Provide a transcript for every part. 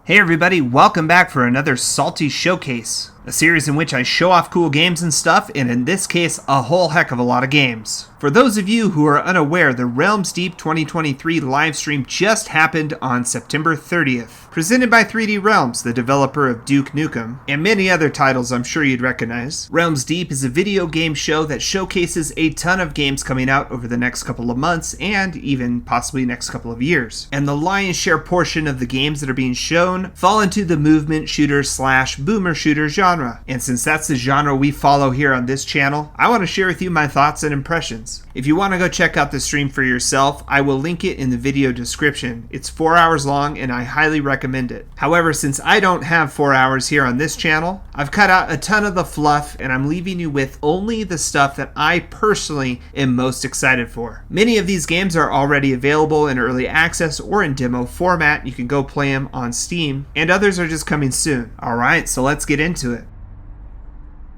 Hey everybody, welcome back for another Salty Showcase, a series in which I show off cool games and stuff, and in this case, a whole heck of a lot of games. For those of you who are unaware, the Realms Deep 2023 livestream just happened on September 30th. Presented by 3D Realms, the developer of Duke Nukem, and many other titles I'm sure you'd recognize. Realms Deep is a video game show that showcases a ton of games coming out over the next couple of months, and even possibly next couple of years. And the lion's share portion of the games that are being shown fall into the movement shooter / boomer shooter genre. And since that's the genre we follow here on this channel, I want to share with you my thoughts and impressions. If you want to go check out the stream for yourself, I will link it in the video description. It's 4 hours long and I highly recommend it. However, since I don't have 4 hours here on this channel, I've cut out a ton of the fluff and I'm leaving you with only the stuff that I personally am most excited for. Many of these games are already available in early access or in demo format. You can go play them on Steam, and others are just coming soon. Alright, so let's get into it.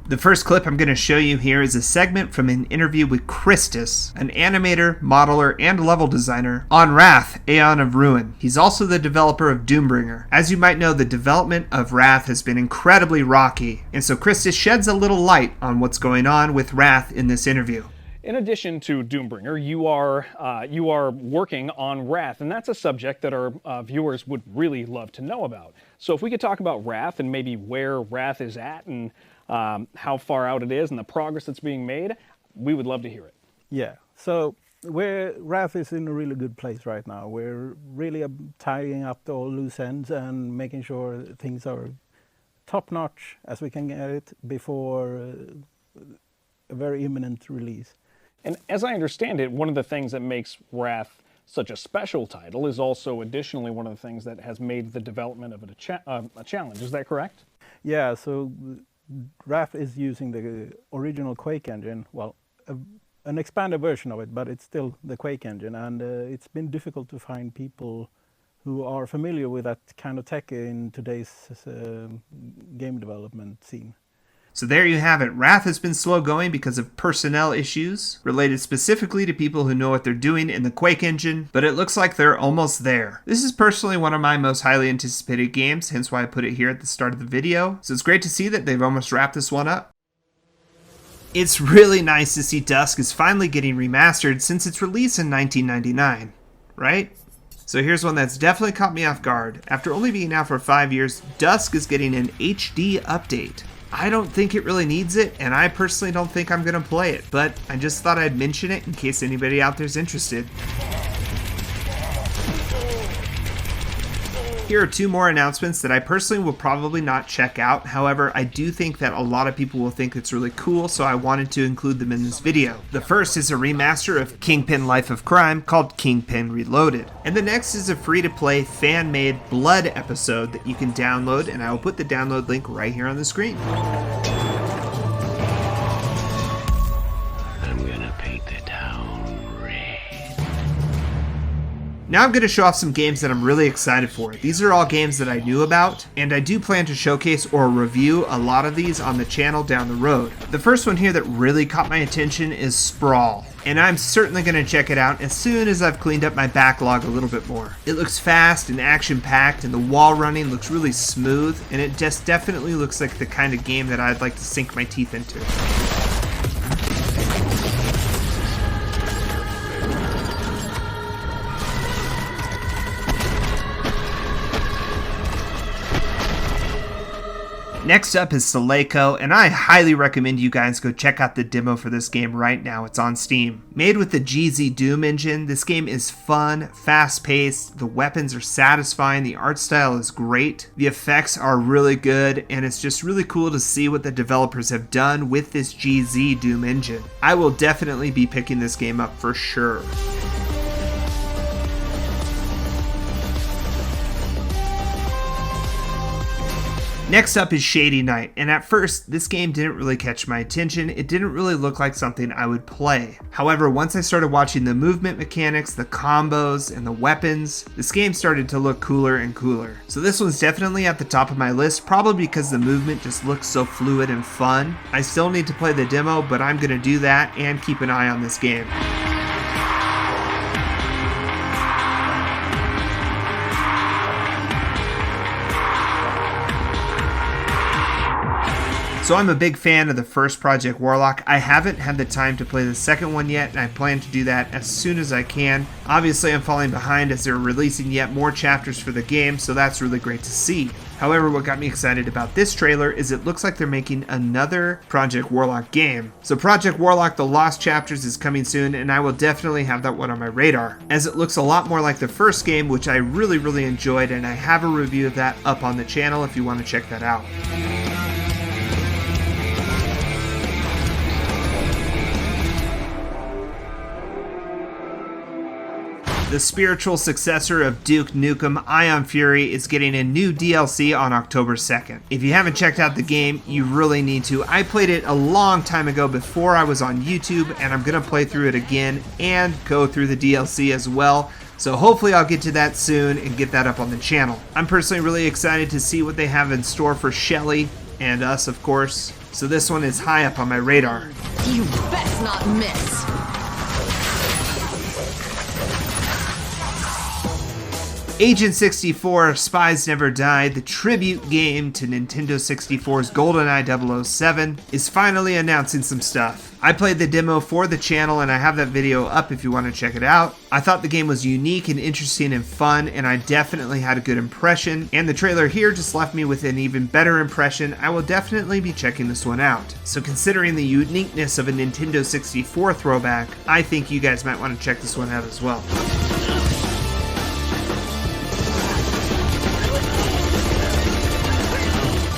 The first clip I'm going to show you here is a segment from an interview with Christus, an animator, modeler, and level designer on Wrath, Aeon of Ruin. He's also the developer of Doombringer. As you might know, the development of Wrath has been incredibly rocky, and so Christus sheds a little light on what's going on with Wrath in this interview. In addition to Doombringer, you are working on Wrath, and that's a subject that our viewers would really love to know about. So if we could talk about Wrath and maybe where Wrath is at and how far out it is and the progress that's being made, we would love to hear it. Yeah, so Wrath is in a really good place right now. We're really tying up all loose ends and making sure things are top-notch as we can get it before a very imminent release. And as I understand it, one of the things that makes Wrath such a special title is also additionally one of the things that has made the development of it a challenge. Is that correct? Yeah, so Wrath is using the original Quake engine, well, an expanded version of it, but it's still the Quake engine, and it's been difficult to find people who are familiar with that kind of tech in today's game development scene. So there you have it. Wrath has been slow going because of personnel issues related specifically to people who know what they're doing in the Quake engine, but it looks like they're almost there. This is personally one of my most highly anticipated games, hence why I put it here at the start of the video. So it's great to see that they've almost wrapped this one up. It's really nice to see DUSK is finally getting remastered since its release in 1999, right? So here's one that's definitely caught me off guard. After only being out for 5 years, DUSK is getting an HD update. I don't think it really needs it, and I personally don't think I'm going to play it, but I just thought I'd mention it in case anybody out there's interested. Here are two more announcements that I personally will probably not check out. However, I do think that a lot of people will think it's really cool, so I wanted to include them in this video. The first is a remaster of Kingpin Life of Crime called Kingpin Reloaded. And the next is a free-to-play fan-made Blood episode that you can download, and I will put the download link right here on the screen. Now I'm going to show off some games that I'm really excited for. These are all games that I knew about, and I do plan to showcase or review a lot of these on the channel down the road. The first one here that really caught my attention is Sprawl, and I'm certainly going to check it out as soon as I've cleaned up my backlog a little bit more. It looks fast and action-packed, and the wall running looks really smooth, and it just definitely looks like the kind of game that I'd like to sink my teeth into. Next up is Selaco, and I highly recommend you guys go check out the demo for this game right now. It's on Steam. Made with the GZ Doom engine, this game is fun, fast-paced, the weapons are satisfying, the art style is great, the effects are really good, and it's just really cool to see what the developers have done with this GZ Doom engine. I will definitely be picking this game up for sure. Next up is Shady Knight, and at first, this game didn't really catch my attention. It didn't really look like something I would play. However, once I started watching the movement mechanics, the combos, and the weapons, this game started to look cooler and cooler. So this one's definitely at the top of my list, probably because the movement just looks so fluid and fun. I still need to play the demo, but I'm going to do that and keep an eye on this game. So I'm a big fan of the first Project Warlock. I haven't had the time to play the second one yet, and I plan to do that as soon as I can. Obviously, I'm falling behind as they're releasing yet more chapters for the game, so that's really great to see. However, what got me excited about this trailer is it looks like they're making another Project Warlock game. So Project Warlock The Lost Chapters is coming soon, and I will definitely have that one on my radar, as it looks a lot more like the first game, which I really enjoyed, and I have a review of that up on the channel if you want to check that out. The spiritual successor of Duke Nukem, Aeon Fury, is getting a new DLC on October 2nd. If you haven't checked out the game, you really need to. I played it a long time ago before I was on YouTube, and I'm going to play through it again and go through the DLC as well. So hopefully I'll get to that soon and get that up on the channel. I'm personally really excited to see what they have in store for Shelly and us, of course. So this one is high up on my radar. You best not miss. Agent 64, Spies Never Die, the tribute game to Nintendo 64's GoldenEye 007, is finally announcing some stuff. I played the demo for the channel and I have that video up if you want to check it out. I thought the game was unique and interesting and fun, and I definitely had a good impression, and the trailer here just left me with an even better impression. I will definitely be checking this one out. So considering the uniqueness of a Nintendo 64 throwback, I think you guys might want to check this one out as well.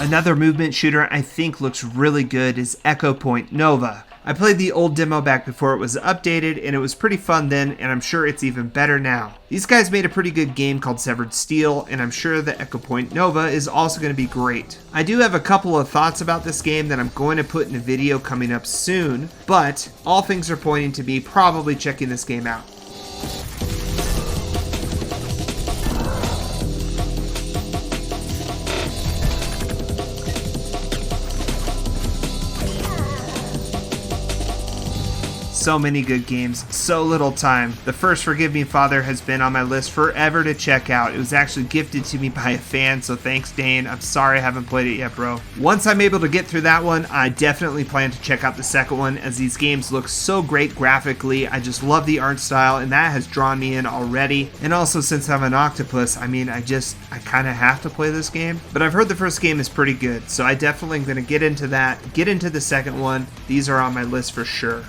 Another movement shooter I think looks really good is Echo Point Nova. I played the old demo back before it was updated, and it was pretty fun then, and I'm sure it's even better now. These guys made a pretty good game called Severed Steel, and I'm sure that Echo Point Nova is also going to be great. I do have a couple of thoughts about this game that I'm going to put in a video coming up soon, but all things are pointing to me probably checking this game out. So many good games, so little time. The first Forgive Me Father has been on my list forever to check out. It was actually gifted to me by a fan, so thanks Dane. I'm sorry I haven't played it yet, bro. Once I'm able to get through that one, I definitely plan to check out the second one, as these games look so great graphically. I just love the art style, and that has drawn me in already. And also, since I'm an octopus, I mean, I kind of have to play this game. But I've heard the first game is pretty good, so I definitely am going to get into that, get into the second one. These are on my list for sure.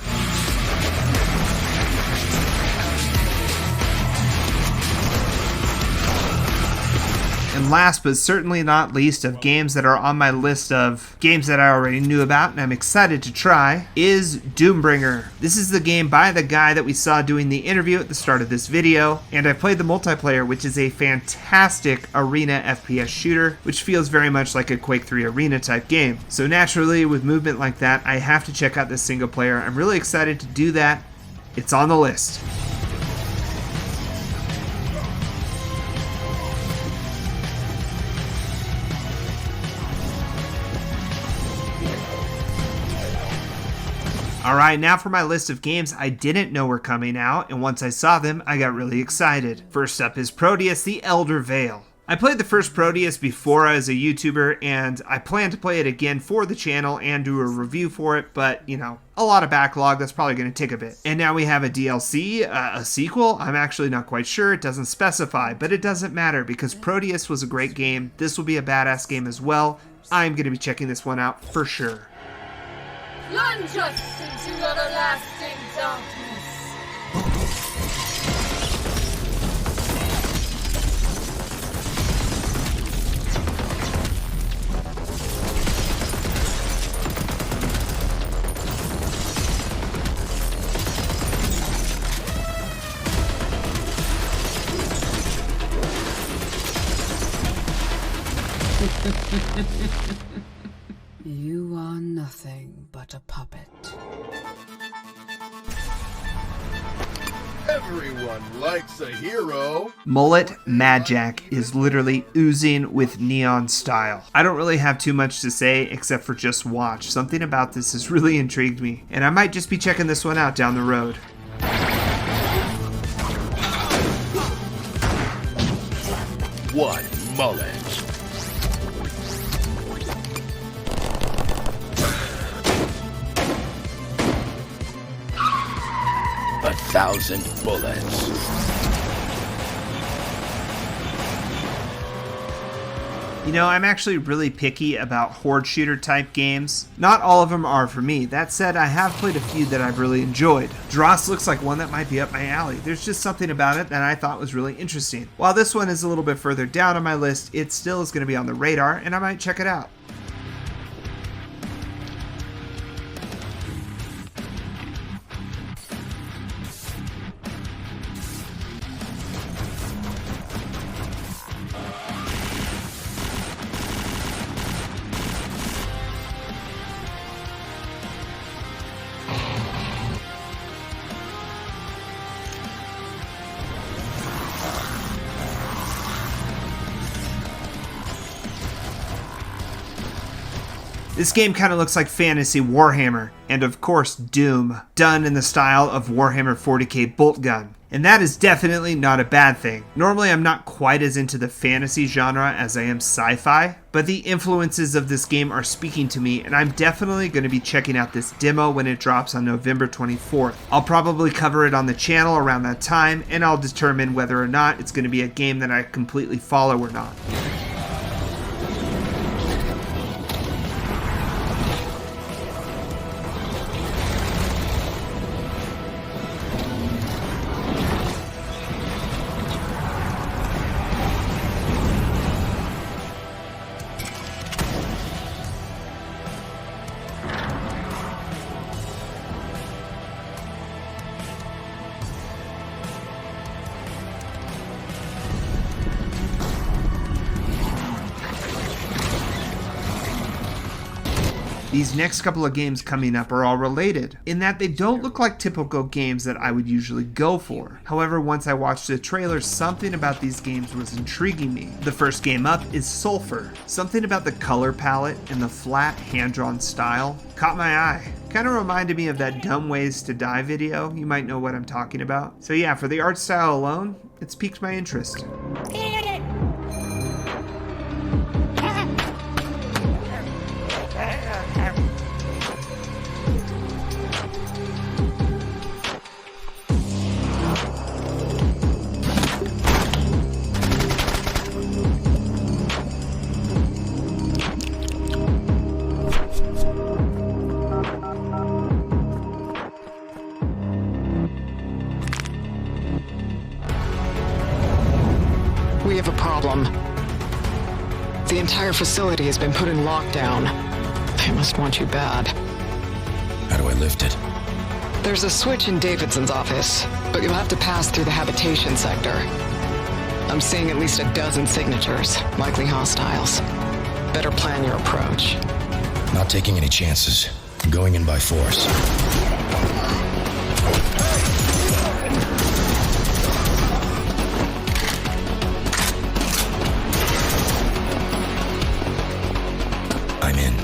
And last but certainly not least of games that are on my list of games that I already knew about and I'm excited to try is Doombringer. This is the game by the guy that we saw doing the interview at the start of this video, and I played the multiplayer, which is a fantastic arena FPS shooter, which feels very much like a Quake 3 arena type game. So naturally, with movement like that, I have to check out this single player. I'm really excited to do that. It's on the list. Alright, now for my list of games I didn't know were coming out, and once I saw them, I got really excited. First up is Prodeus, The Elder Veil. I played the first Prodeus before I was a YouTuber, and I plan to play it again for the channel and do a review for it, but, you know, a lot of backlog, that's probably going to take a bit. And now we have a DLC, a sequel? I'm actually not quite sure, it doesn't specify, but it doesn't matter because Prodeus was a great game. This will be a badass game as well. I'm going to be checking this one out for sure. Plunge us into everlasting darkness. You are nothing but a puppet. Everyone likes a hero. Mullet Mad Jack is literally oozing with neon style. I don't really have too much to say except for just watch. Something about this has really intrigued me, and I might just be checking this one out down the road. One mullet. 1,000 bullets. You know, I'm actually really picky about horde shooter type games. Not all of them are for me. That said, I have played a few that I've really enjoyed. Dross looks like one that might be up my alley. There's just something about it that I thought was really interesting. While this one is a little bit further down on my list, it still is going to be on the radar and I might check it out. This game kind of looks like fantasy Warhammer, and of course Doom, done in the style of Warhammer 40k bolt gun. And that is definitely not a bad thing. Normally I'm not quite as into the fantasy genre as I am sci-fi, but the influences of this game are speaking to me, and I'm definitely going to be checking out this demo when it drops on November 24th. I'll probably cover it on the channel around that time, and I'll determine whether or not it's going to be a game that I completely follow or not. These next couple of games coming up are all related, in that they don't look like typical games that I would usually go for. However, once I watched the trailer, something about these games was intriguing me. The first game up is Sulfur. Something about the color palette and the flat, hand-drawn style caught my eye. Kind of reminded me of that Dumb Ways to Die video. You might know what I'm talking about. So yeah, for the art style alone, it's piqued my interest. We have a problem. The entire facility has been put in lockdown. They must want you bad. How do I lift it? There's a switch in Davidson's office, but you'll have to pass through the habitation sector. I'm seeing at least a dozen signatures, likely hostiles. Better plan your approach. Not taking any chances. I'm going in by force. I'm in.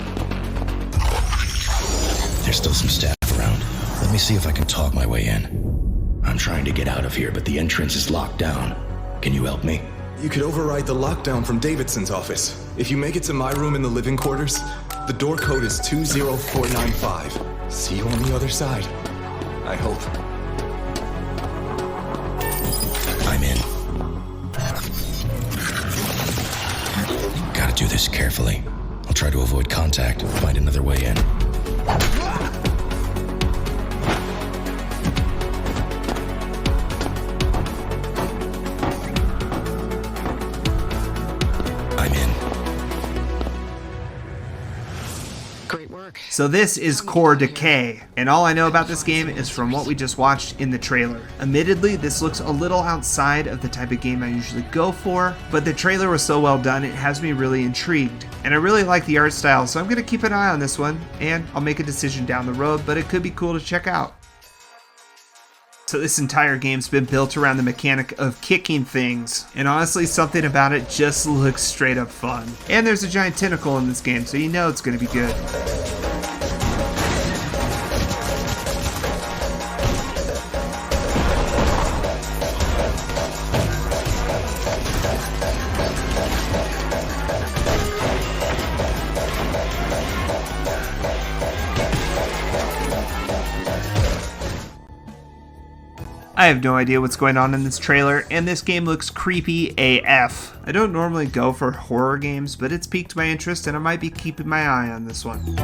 There's still some staff around. Let me see if I can talk my way in. I'm trying to get out of here, but the entrance is locked down. Can you help me? You could override the lockdown from Davidson's office. If you make it to my room in the living quarters, the door code is 20495. See you on the other side. I hope. I'm in. Gotta do this carefully. I'll try to avoid contact, find another way in. So this is Core Decay, and all I know about this game is from what we just watched in the trailer. Admittedly, this looks a little outside of the type of game I usually go for, but the trailer was so well done it has me really intrigued. And I really like the art style, so I'm going to keep an eye on this one, and I'll make a decision down the road, but it could be cool to check out. So this entire game's been built around the mechanic of kicking things, and honestly something about it just looks straight up fun. And there's a giant tentacle in this game, so you know it's going to be good. I have no idea what's going on in this trailer, and this game looks creepy AF. I don't normally go for horror games, but it's piqued my interest and I might be keeping my eye on this one.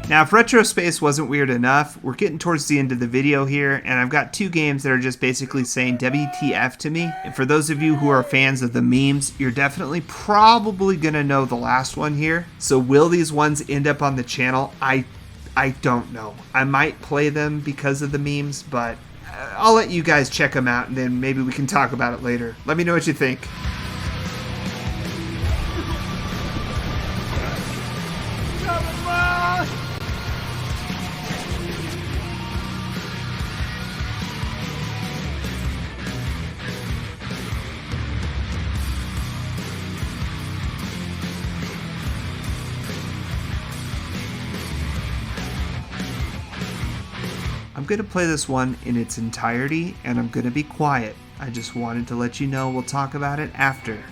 Now, if Retro Space wasn't weird enough, we're getting towards the end of the video here, and I've got two games that are just basically saying WTF to me. And for those of you who are fans of the memes, you're definitely probably gonna know the last one here. So will these ones end up on the channel? I don't know. I might play them because of the memes, but I'll let you guys check them out, and then maybe we can talk about it later. Let me know what you think. I'm going to play this one in its entirety, and I'm going to be quiet. I just wanted to let you know we'll talk about it after.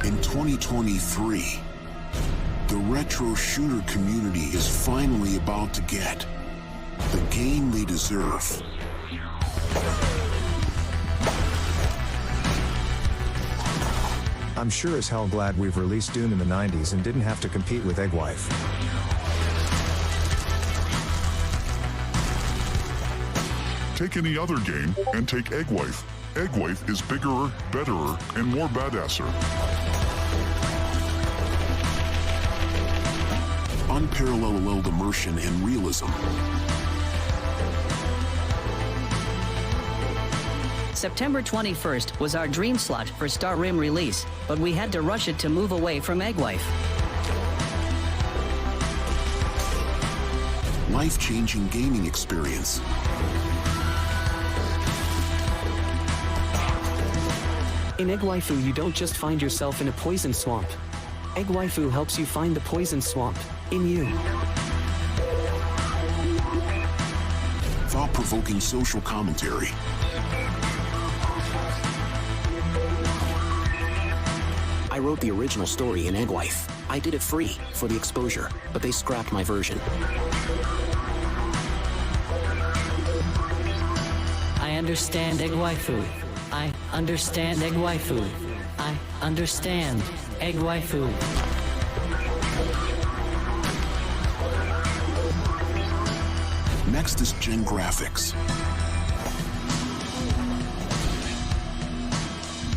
In 2023, the retro shooter community is finally about to get the game they deserve. I'm sure as hell glad we've released Doom in the 90s and didn't have to compete with Eggwife. Take any other game and take Eggwife. Eggwife is bigger, betterer, and more badasser. Unparalleled immersion and realism. September 21st was our dream slot for Star Rim release, but we had to rush it to move away from Eggwife. Life-changing gaming experience. In Eggwaifu, you don't just find yourself in a poison swamp. Eggwaifu helps you find the poison swamp in you. Thought-provoking social commentary. I wrote the original story in Eggwife. I did it free for the exposure, but they scrapped my version. I understand Eggwaifu. I understand Eggwaifu. I understand Eggwaifu. Next is Gen Graphics.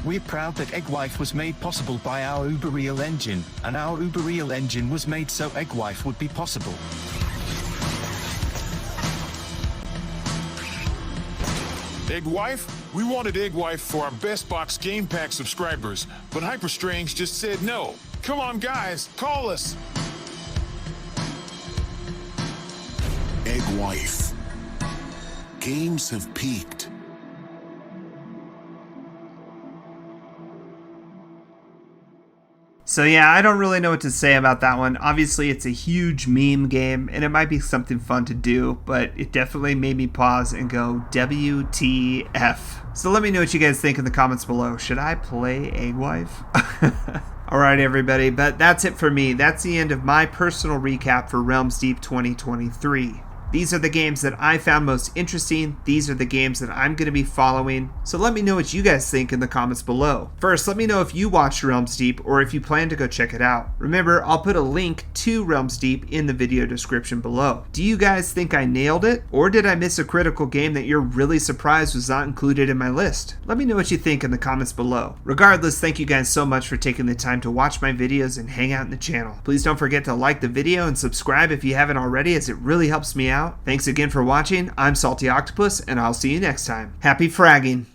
We're proud that Eggwife was made possible by our Uberreal engine, and our Uberreal engine was made so Eggwife would be possible. Eggwife? We wanted Eggwife for our Best Box Game Pack subscribers, but Hyperstrange just said no. Come on, guys, call us. Eggwife. Games have peaked. So yeah, I don't really know what to say about that one. Obviously, it's a huge meme game, and it might be something fun to do, but it definitely made me pause and go, WTF. So let me know what you guys think in the comments below. Should I play Eggwife? Alright everybody, but that's it for me. That's the end of my personal recap for Realms Deep 2023. These are the games that I found most interesting. These are the games that I'm going to be following. So let me know what you guys think in the comments below. First, let me know if you watched Realms Deep or if you plan to go check it out. Remember, I'll put a link to Realms Deep in the video description below. Do you guys think I nailed it? Or did I miss a critical game that you're really surprised was not included in my list? Let me know what you think in the comments below. Regardless, thank you guys so much for taking the time to watch my videos and hang out in the channel. Please don't forget to like the video and subscribe if you haven't already, as it really helps me out. Thanks again for watching. I'm SaltyOctopus, and I'll see you next time. Happy fragging!